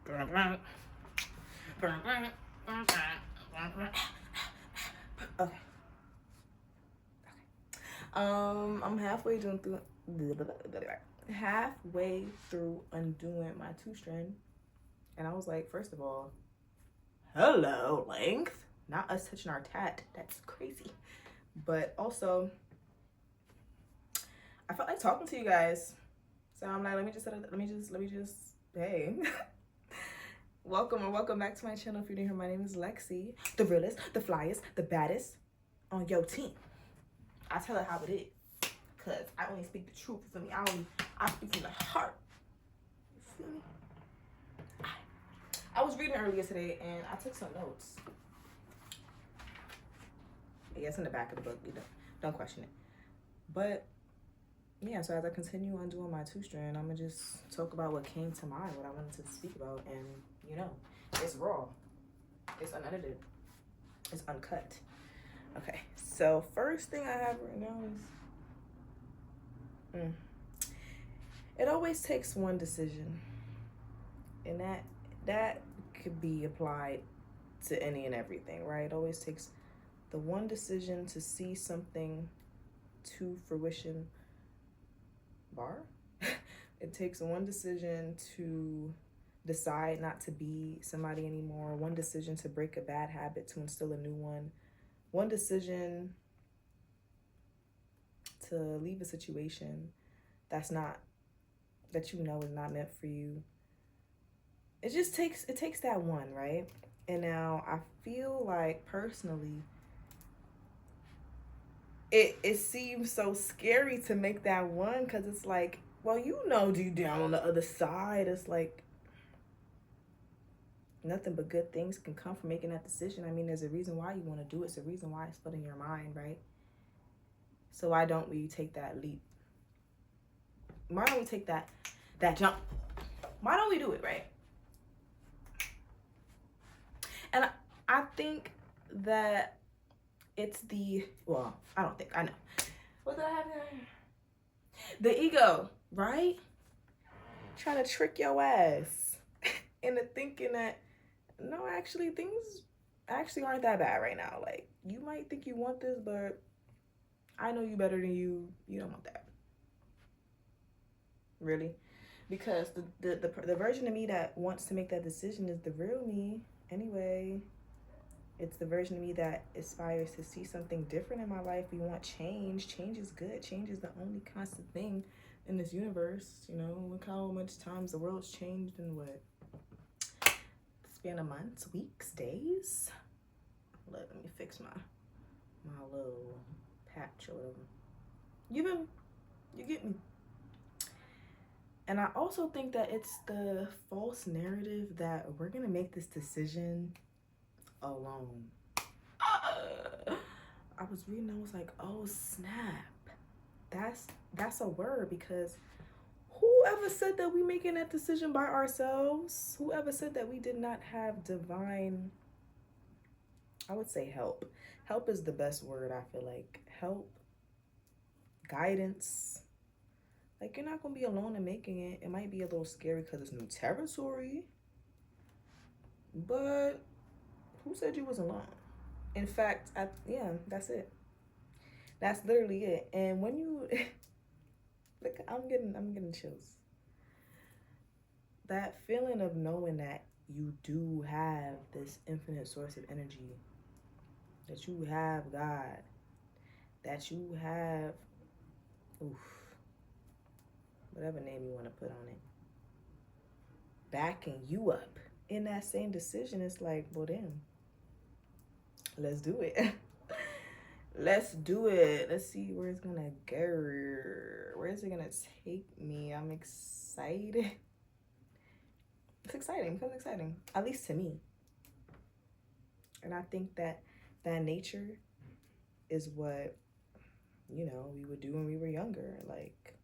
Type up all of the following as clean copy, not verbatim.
Okay. I'm halfway through undoing my 2 strand, and I was like, first of all, hello length, not us touching our tat. That's crazy. But also, I felt like talking to you guys, so I'm like, let me just, hey. Welcome or welcome back to my channel. If you're new here, my name is Lexi, the realest, the flyest, the baddest on your team. I tell it how it is, cause I only speak the truth. You feel me? I speak from the heart. You feel me? I was reading earlier today and I took some notes. I guess in the back of the book, you don't question it. But yeah, so as I continue on doing my 2 strand, I'm gonna just talk about what came to mind, what I wanted to speak about, and it's raw, it's unedited, it's uncut. Okay, so first thing I have right now is it always takes one decision, and that could be applied to any and everything, right? It always takes the one decision to see something to fruition. It takes one decision to decide not to be somebody anymore, one decision to break a bad habit to instill a new one decision to leave a situation that you know is not meant for you. It takes that one, right? And now I feel like personally it seems so scary to make that one, because it's like, well, deep down on the other side, it's like nothing but good things can come from making that decision. I mean, there's a reason why you want to do it. It's a reason why it's put in your mind, right? So why don't we take that leap? Why don't we take that jump? Why don't we do it, right? And I think that it's I don't think, I know. What did I have there? The ego, right? Trying to trick your ass into thinking that, no, actually, things actually aren't that bad right now. Like, you might think you want this, but I know you better than you. You don't want that. Really? Because the version of me that wants to make that decision is the real me anyway. It's the version of me that aspires to see something different in my life. We want change. Change is good. Change is the only constant thing in this universe. Look how much times the world's changed in what? Span of months, weeks, days? Let me fix my little patch or whatever. You get me. And I also think that it's the false narrative that we're gonna make this decision alone. I was reading, I was like, oh snap. That's a word, because whoever said that we making that decision by ourselves? Whoever said that we did not have divine, I would say help. Help is the best word, I feel like. Help, guidance. Like, you're not gonna be alone in making it. It might be a little scary because it's new territory, but who said you was alone? In fact, that's it. That's literally it. And when you look, I'm getting chills. That feeling of knowing that you do have this infinite source of energy, that you have God, that you have, whatever name you want to put on it, backing you up in that same decision. It's like, well, damn, let's do it. Let's do it. Let's see where it's gonna go. Where is it gonna take me? I'm excited. It's exciting. It becomes exciting, at least to me. And I think that nature is what we would do when we were younger. Like,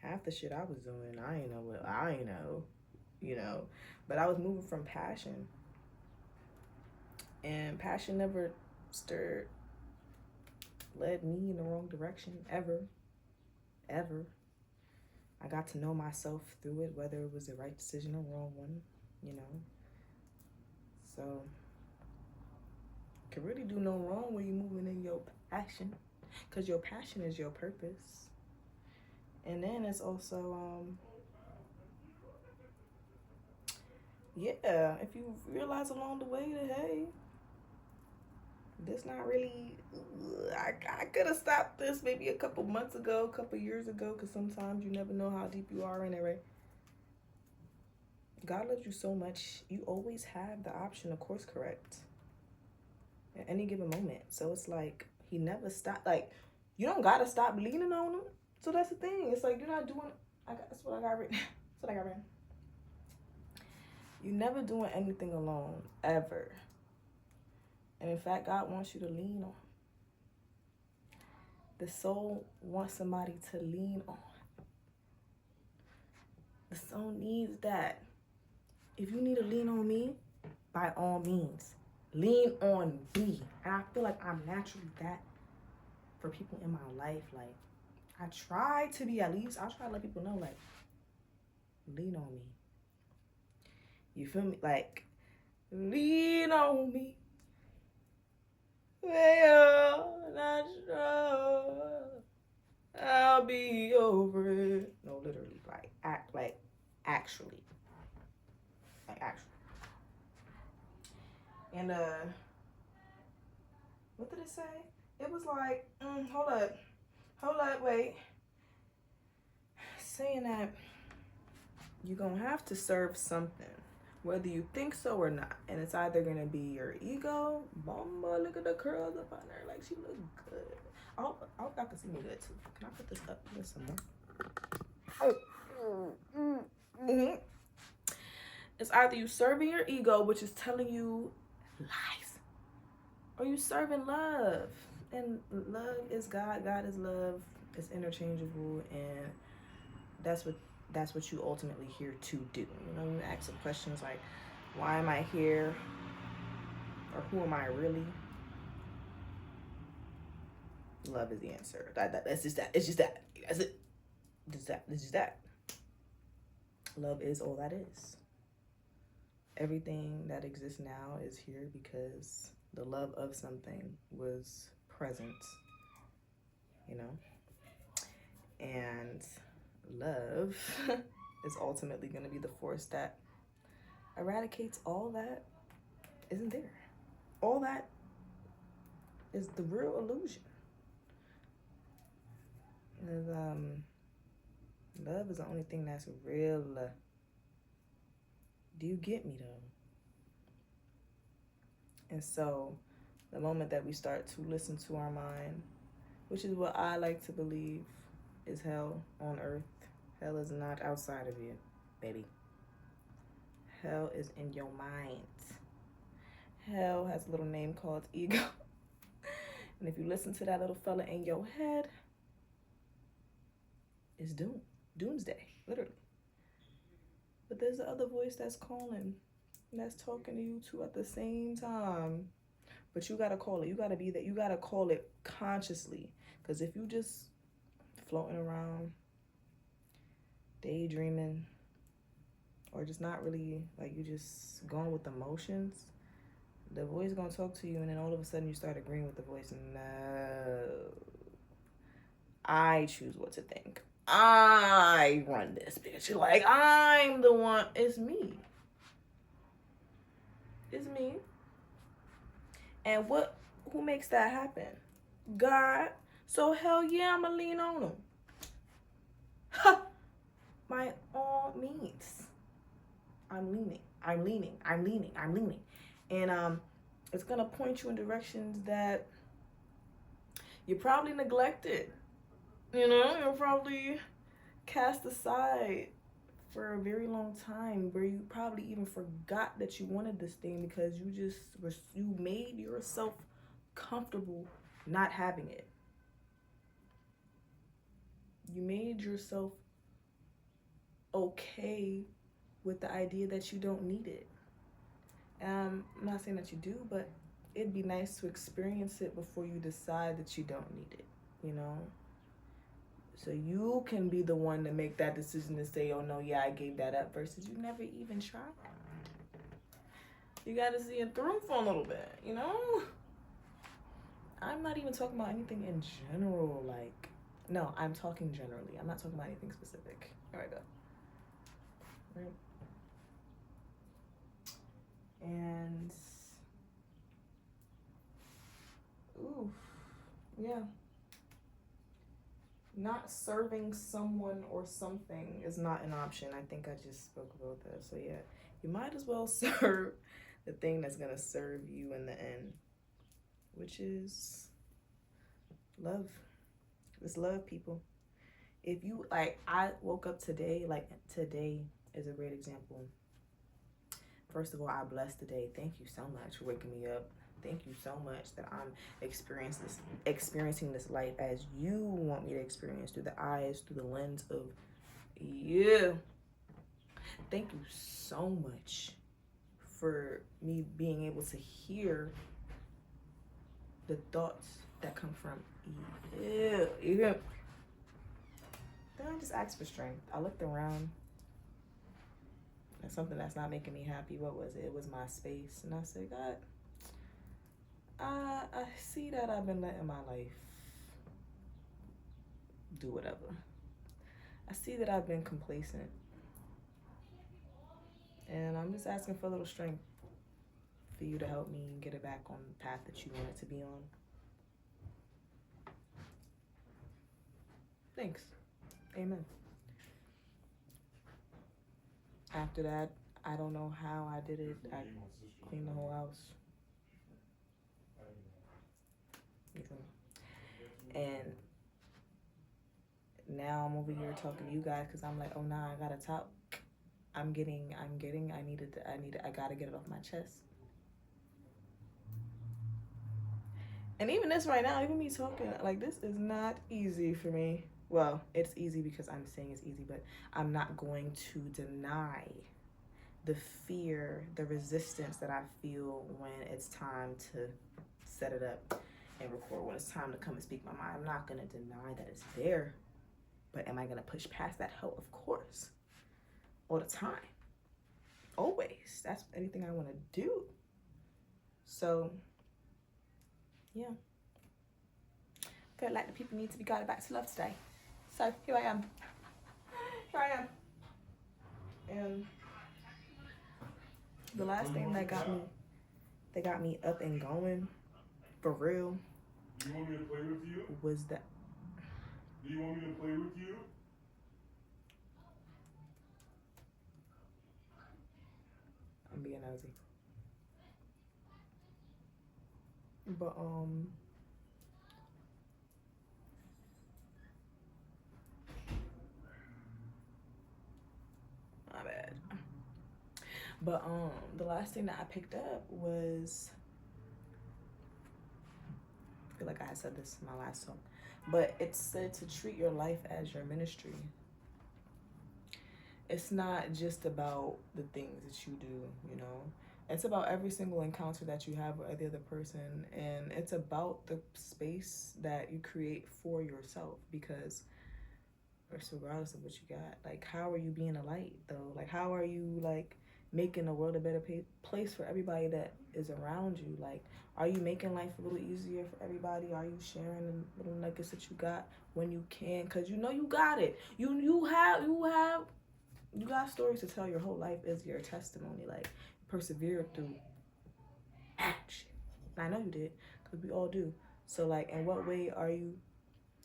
half the shit I was doing, I ain't know, but I was moving from passion, and passion never led me in the wrong direction, ever. I got to know myself through it, whether it was the right decision or wrong one. you know? So, can really do no wrong when you're moving in your passion, because your passion is your purpose. And then it's also, yeah, if you realize along the way that, hey, this not really, I could have stopped this maybe a couple months ago, a couple years ago, because sometimes you never know how deep you are in it, right? God loves you so much, you always have the option to course correct at any given moment. So it's like, he never stopped. Like, you don't gotta stop leaning on him. So that's the thing. It's like, you're not doing, that's what I got written. That's what I got written. You're never doing anything alone, ever. And in fact, God wants you to lean on. The soul wants somebody to lean on. The soul needs that. If you need to lean on me, by all means, lean on me. And I feel like I'm naturally that for people in my life. Like, I try to be, at least, I try to let people know, like, lean on me. You feel me? Like, lean on me. Well, not sure I'll be over it. No, literally, like, actually. Like, actually. And, what did it say? It was like, hold up, wait. Saying that you're gonna have to serve something, whether you think so or not. And it's either gonna be your ego. Mama, look at the curls up on her, like she look good. I hope y'all can see me good too. Can I put this up here some more? It's either you serving your ego, which is telling you lies, or you serving love. And love is God. God is love. It's interchangeable, and that's what you ultimately here to do. You know, you ask some questions like, why am I here? Or who am I really? Love is the answer. That's just that. It's just that. That's it. It's just that. Love is all that is. Everything that exists now is here because the love of something was present, you know? And love is ultimately going to be the force that eradicates all that isn't there. All that is the real illusion. And, love is the only thing that's real. Do you get me though? And so the moment that we start to listen to our mind, which is what I like to believe is hell on earth. Hell is not outside of you, baby. Hell is in your mind. Hell has a little name called ego. And if you listen to that little fella in your head, it's doom. Doomsday, literally. But there's the other voice that's calling, and that's talking to you two at the same time. But you gotta call it. You gotta be that. You gotta call it consciously. Because if you just floating around, daydreaming, or just not really, like, you just going with emotions, the voice gonna talk to you, and then all of a sudden you start agreeing with the voice. No, I choose what to think. I run this bitch. You're like, I'm the one. It's me. It's me. And who makes that happen? God. So hell yeah, I'ma lean on him. Ha! By all means. I'm leaning. And it's gonna point you in directions that you probably neglected. You know, you'll probably cast aside for a very long time, where you probably even forgot that you wanted this thing because you made yourself comfortable not having it. You made yourself okay with the idea that you don't need it. I'm not saying that you do, but it'd be nice to experience it before you decide that you don't need it, you know? So you can be the one to make that decision to say, oh no, yeah, I gave that up, versus you never even tried. You gotta see it through for a little bit, you know? I'm not even talking about anything in general, like, no, I'm talking generally. I'm not talking about anything specific. All right, go. Right. And, ooh, yeah. Not serving someone or something is not an option. I think I just spoke about that. So yeah, you might as well serve the thing that's gonna serve you in the end, which is love. It's love, people. If you, like, I woke up today, like today is a great example. First of all, I bless the day. Thank you so much for waking me up. Thank you so much that I'm experiencing this life as you want me to experience, through the eyes, through the lens of you. Thank you so much for me being able to hear the thoughts that come from you. Then I just asked for strength. I looked around at something that's not making me happy. What was it? It was my space. And I said, God, I see that I've been letting my life do whatever. I see that I've been complacent. And I'm just asking for a little strength for you to help me get it back on the path that you want it to be on. Thanks. Amen. After that, I don't know how I did it. I cleaned the whole house. And now I'm over here talking to you guys because I'm like, oh nah, I gotta talk. I gotta get it off my chest. And even this right now, even me talking, like, this is not easy for me. Well, it's easy because I'm saying it's easy, but I'm not going to deny the fear, the resistance that I feel when it's time to set it up and record, when it's time to come and speak my mind. I'm not gonna deny that it's there, but am I gonna push past that? Hell, of course. All the time. Always. That's anything I wanna do. So, yeah. I feel like the people need to be guided back to love today. So, here I am. And the last thing that got me up and going, for real, you want me to play with you? Was that. Do you want me to play with you? I'm being nosy. But my bad. But the last thing that I picked up was, I feel like I had said this in my last talk, but it said to treat your life as your ministry. It's not just about the things that you do, you know. It's about every single encounter that you have with the other person, and it's about the space that you create for yourself, because regardless of what you got, like, how are you being a light though? Like, how are you, like, making the world a better place for everybody that is around you? Like, are you making life a little easier for everybody? Are you sharing the little nuggets that you got when you can? Because you know you got it. You got stories to tell. Your whole life is your testimony. Like, persevered through action. I know you did, because we all do. So, like, in what way are you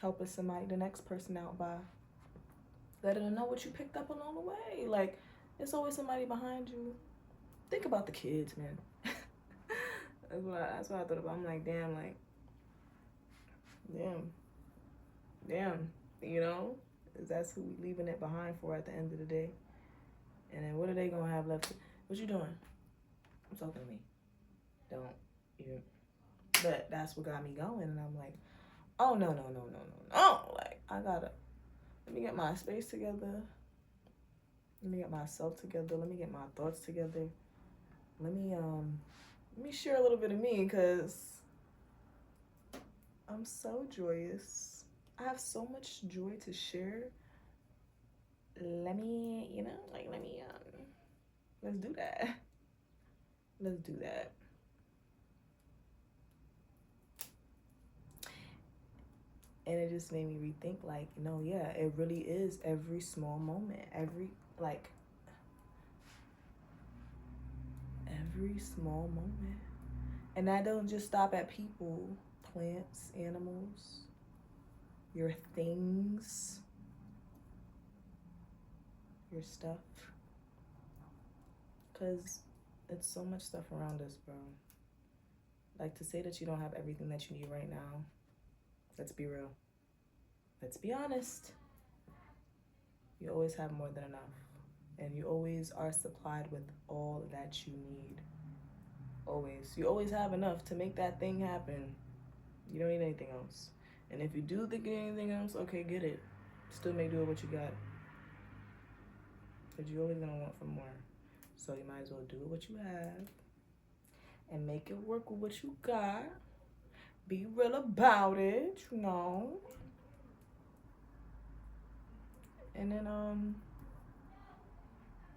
helping somebody, the next person out, by letting them know what you picked up along the way? Like, there's always somebody behind you. Think about the kids, man. That's what I thought about. I'm like, damn, you know? That's who we leaving it behind for at the end of the day. And then what are they gonna have left? What you doing? I'm talking to me. Don't you? But that's what got me going, and I'm like, oh no. Like, I gotta, let me get my space together. Let me get myself together. Let me get my thoughts together. Let me share a little bit of me, because I'm so joyous. I have so much joy to share. Let me, let's do that. Let's do that. And it just made me rethink, like, no, yeah, it really is every small moment, every small moment. And that don't just stop at people, plants, animals, your things, your stuff. Because it's so much stuff around us, bro. Like, to say that you don't have everything that you need right now, let's be real. Let's be honest. You always have more than enough. And you always are supplied with all that you need. Always. You always have enough to make that thing happen. You don't need anything else. And if you do think you need anything else, okay, get it. Still make do with what you got. Because you're always going to want for more. So you might as well do with what you have. And make it work with what you got. Be real about it, you know. And then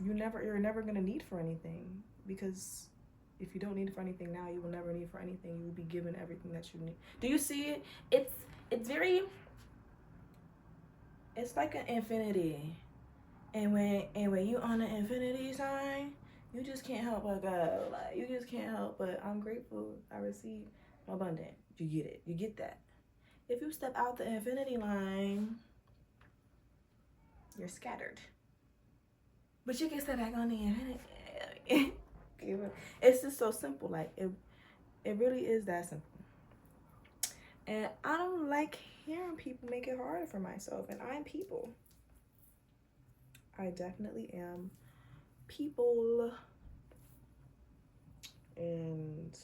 you're never gonna need for anything, because if you don't need for anything now, you will never need for anything. You will be given everything that you need. Do you see it? It's like an infinity. And when you on the infinity sign, you just can't help but go. Like, you just can't help but, I'm grateful I received abundant. You get it. You get that. If you step out the infinity line, you're scattered. But you can step back on the infinity. It's just so simple. Like, it really is that simple. And I don't like hearing people make it harder for myself. And I'm people. I definitely am people. And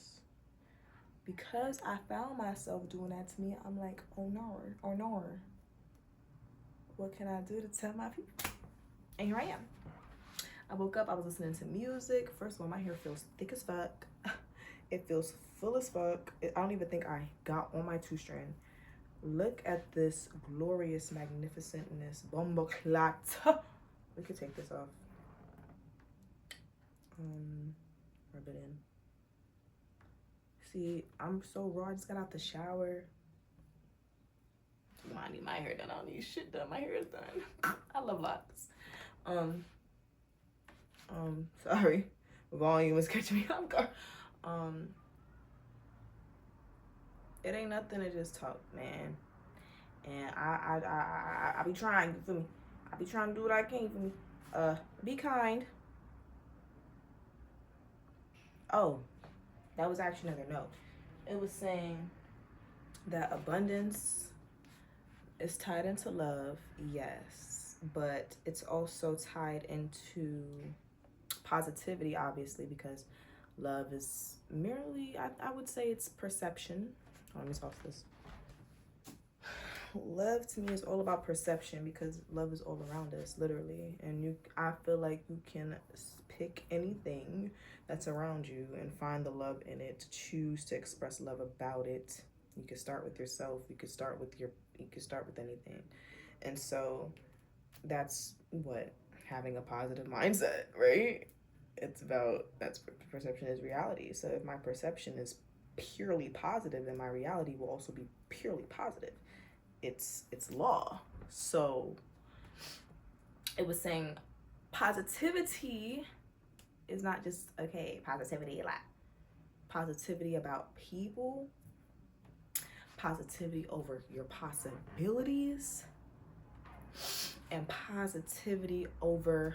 because I found myself doing that to me, I'm like, oh no, or no. What can I do to tell my people? And here I am. I woke up, I was listening to music. First of all, my hair feels thick as fuck. It feels full as fuck. I don't even think I got on my 2-strand. Look at this glorious magnificentness. Bomboclat. We could take this off. Rub it in. See, I'm so raw. I just got out the shower. I need my hair done. I don't need shit done. My hair is done. I love locks. Sorry. Volume was catching me off guard. It ain't nothing to just talk, man. And I be trying, you feel me? I be trying to do what I can, you feel me? Be kind. Oh, that was actually another note. It was saying that abundance is tied into love, yes, but it's also tied into positivity, obviously, because love is merely, I would say it's perception. Oh, let me talk this. Love to me is all about perception, because love is all around us, literally. And I feel like you can pick anything that's around you and find the love in it, choose to express love about it. You can start with yourself, you could start with anything. And so that's what having a positive mindset, right? It's about, that's perception is reality. So if my perception is purely positive, then my reality will also be purely positive. It's law. So it was saying positivity is not just, okay, positivity, like positivity about people, positivity over your possibilities, and positivity over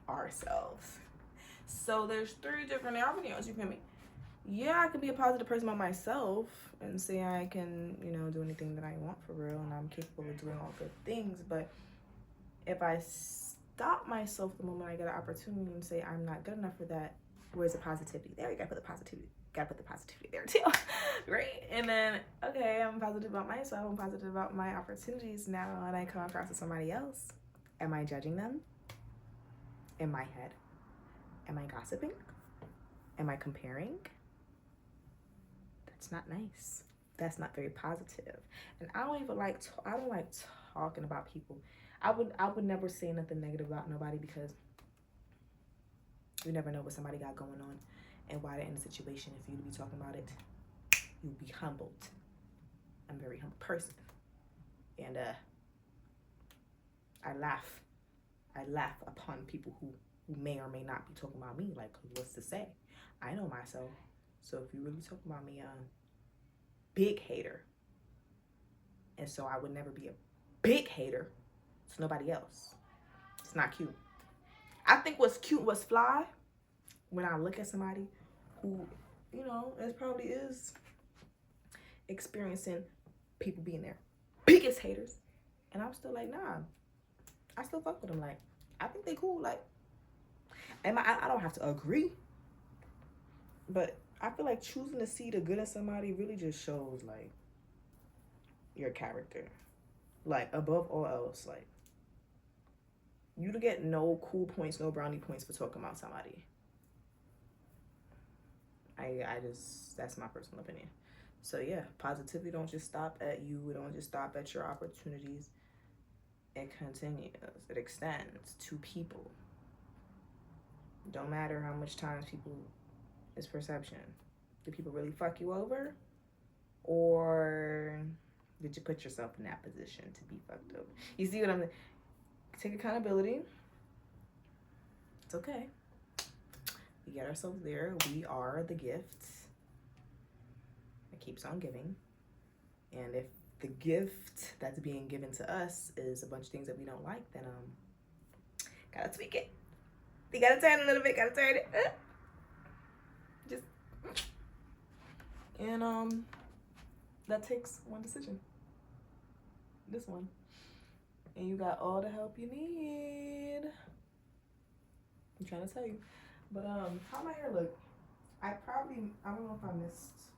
ourselves. So there's 3 different avenues, you feel me? Yeah, I could be a positive person about myself and say I can, do anything that I want for real, and I'm capable of doing all good things. But if I stop myself the moment I get an opportunity and say I'm not good enough for that, where's the positivity? There, you gotta put the positivity. Gotta put the positivity there too, right? And then, okay, I'm positive about myself. I'm positive about my opportunities now, and I come across as somebody else. Am I judging them? In my head, am I gossiping? Am I comparing? That's not nice. That's not very positive. And I don't like talking about people. I would never say nothing negative about nobody, because You never know what somebody got going on and why they're in a situation. If you to be talking about it, you'll be humbled. I'm a very humble person. And I laugh upon people who may or may not be talking about me. Like, what's to say? I know myself. So if you really talk about me, big hater. And so I would never be a big hater to nobody else. It's not cute. I think what's cute, what's fly, when I look at somebody who, you know, it probably is experiencing people being their biggest haters. And I'm still like, nah. I still fuck with them. Like, I think they cool. Like, and I don't have to agree. But I feel like choosing to see the good in somebody really just shows, like, your character. Like, above all else, like, you to get no cool points, no brownie points for talking about somebody. I just, that's my personal opinion. So yeah, positivity don't just stop at you. It don't just stop at your opportunities. It continues. It extends to people. Don't matter how much times people, it's perception. Do people really fuck you over? Or did you put yourself in that position to be fucked over? You see what I'm, take accountability. It's okay. We get ourselves there. We are the gift that keeps on giving. And if the gift that's being given to us is a bunch of things that we don't like, then gotta tweak it. You gotta turn a little bit, gotta turn it. Just and that takes one decision. This one. And you got all the help you need. I'm trying to tell you. But how my hair look? I don't know if I missed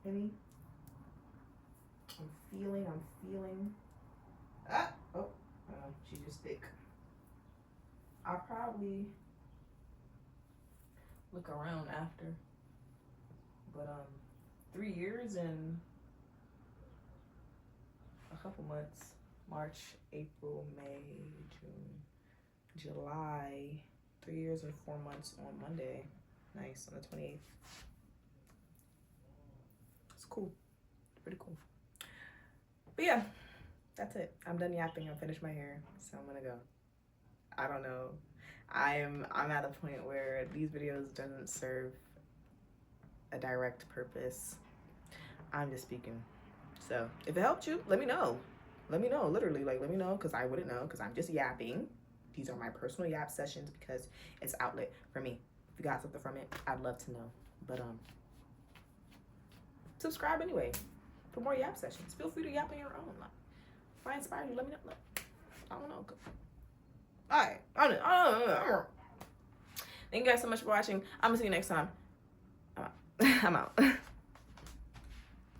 any. I'm feeling. She's just thick. I'll probably look around after. But 3 years and a couple months. March, April, May, June, July. 3 years and 4 months on Monday. Nice, on the 28th. It's cool. Pretty cool. But yeah, that's it. I'm done yapping. I finished my hair, so I'm gonna go. I don't know. I'm at a point where these videos doesn't serve a direct purpose. I'm just speaking. So if it helped you, let me know. Let me know, literally, like, let me know, because I wouldn't know, because I'm just yapping. These are my personal yap sessions because it's outlet for me. If you got something from it, I'd love to know. But subscribe anyway for more yap sessions. Feel free to yap on your own. Like, if I inspire you, let me know. Like, I don't know. All right. Thank you guys so much for watching. I'm gonna see you next time. I'm out. I'm out.